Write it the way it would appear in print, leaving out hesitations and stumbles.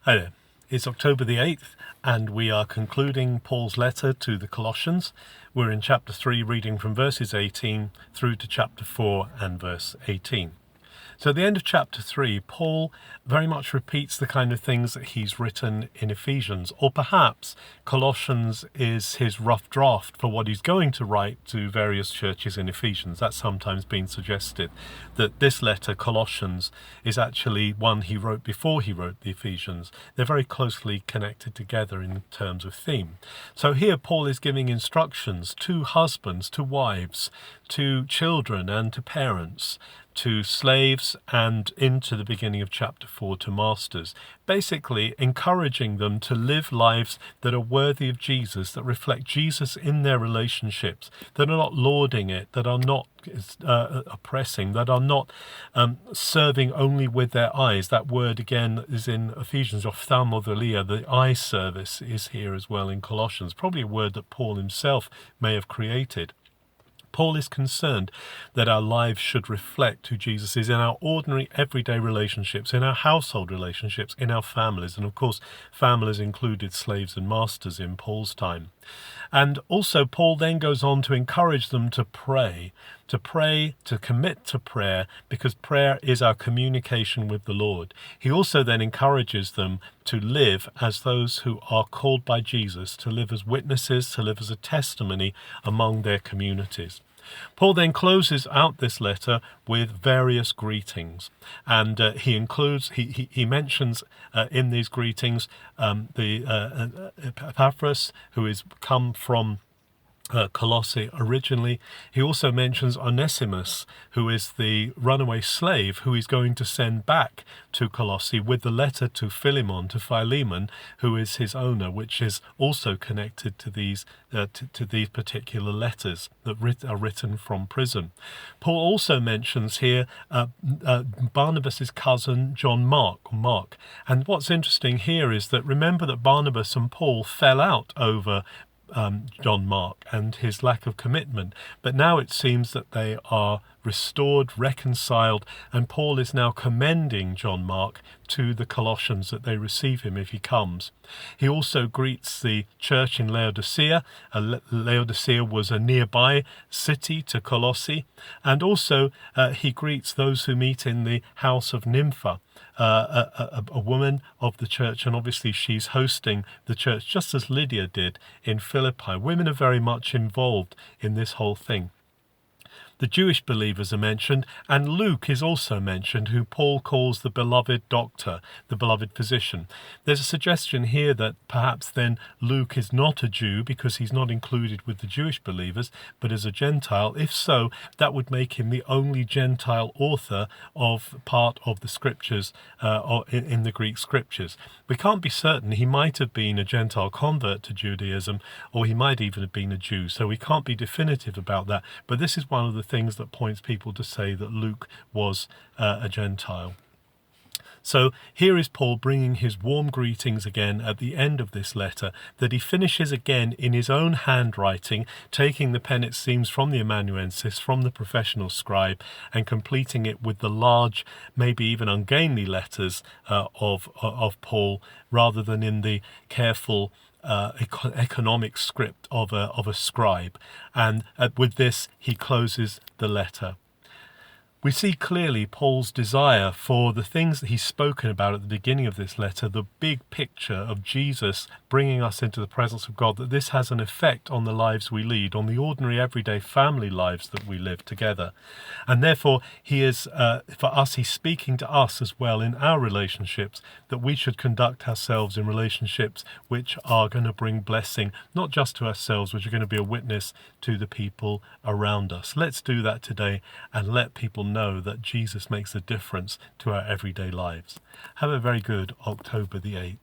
Hi there. It's October the 8th, and we are concluding Paul's letter to the Colossians. We're in chapter 3, reading from verses 18 through to chapter 4 and verse 18. So at the end of chapter 3, Paul very much repeats the kind of things that he's written in Ephesians, or perhaps Colossians is his rough draft for what he's going to write to various churches in Ephesians. That's sometimes been suggested, that this letter, Colossians, is actually one he wrote before he wrote the Ephesians. They're very closely connected together in terms of theme. So here Paul is giving instructions to husbands, to wives, to children and to parents, to slaves, and into the beginning of chapter 4 to masters, basically encouraging them to live lives that are worthy of Jesus, that reflect Jesus in their relationships, that are not lauding it, that are not oppressing, that are not serving only with their eyes. That word again is in Ephesians, ophthalmophilia. The eye service is here as well in Colossians, probably a word that Paul himself may have created. Paul is concerned that our lives should reflect who Jesus is in our ordinary everyday relationships, in our household relationships, in our families. And of course, families included slaves and masters in Paul's time. And also Paul then goes on to encourage them to pray, to commit to prayer, because prayer is our communication with the Lord. He also then encourages them to live as those who are called by Jesus, to live as witnesses, to live as a testimony among their communities. Paul then closes out this letter with various greetings, and he mentions in these greetings the Epaphras, who is come from Colossae originally. He also mentions Onesimus, who is the runaway slave who he's going to send back to Colossae with the letter to Philemon, to Philemon, who is his owner, which is also connected to these particular letters that are written from prison. Paul also mentions here Barnabas's cousin John Mark. And what's interesting here is that remember that Barnabas and Paul fell out over John Mark and his lack of commitment, but now it seems that they are restored, reconciled, and Paul is now commending John Mark to the Colossians that they receive him if he comes. He also greets the church in Laodicea. Laodicea was a nearby city to Colossae, and also he greets those who meet in the house of Nympha, a woman of the church, and obviously she's hosting the church just as Lydia did in Philippi. Women are very much involved in this whole thing. The Jewish believers are mentioned, and Luke is also mentioned, who Paul calls the beloved doctor, the beloved physician. There's a suggestion here that perhaps then Luke is not a Jew because he's not included with the Jewish believers, but is a Gentile. If so, that would make him the only Gentile author of part of the scriptures in the Greek scriptures. We can't be certain. He might have been a Gentile convert to Judaism, or he might even have been a Jew, so we can't be definitive about that. But this is one of the things that points people to say that Luke was a Gentile. So here is Paul bringing his warm greetings again at the end of this letter, that he finishes again in his own handwriting, taking the pen, it seems, from the amanuensis, from the professional scribe, and completing it with the large, maybe even ungainly letters of Paul, rather than in the careful economic script of a scribe. And with this he closes the letter. We see clearly Paul's desire for the things that he's spoken about at the beginning of this letter, the big picture of Jesus bringing us into the presence of God, that this has an effect on the lives we lead, on the ordinary everyday family lives that we live together. And therefore he is, for us, he's speaking to us as well in our relationships, that we should conduct ourselves in relationships which are going to bring blessing, not just to ourselves, which are going to be a witness to the people around us. Let's do that today and let people know that Jesus makes a difference to our everyday lives. Have a very good October the 8th.